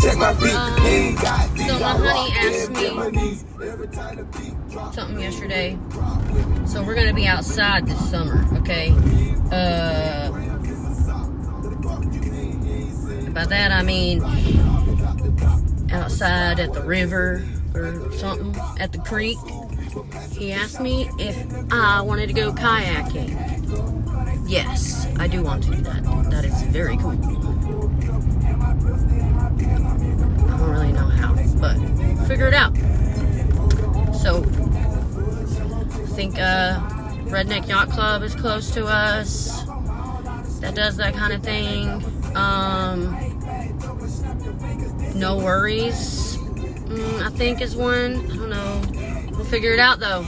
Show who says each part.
Speaker 1: So my honey asked me something yesterday. So we're gonna be outside this summer, okay? By that I mean outside at the river or something, at the creek. He asked me if I wanted to go kayaking. Yes, I do want to do that. That is very cool. I don't really know how, but figure it out. So, I think Redneck Yacht Club is close to us. That does that kind of thing. No Worries, I think is one. I don't know. We'll figure it out though.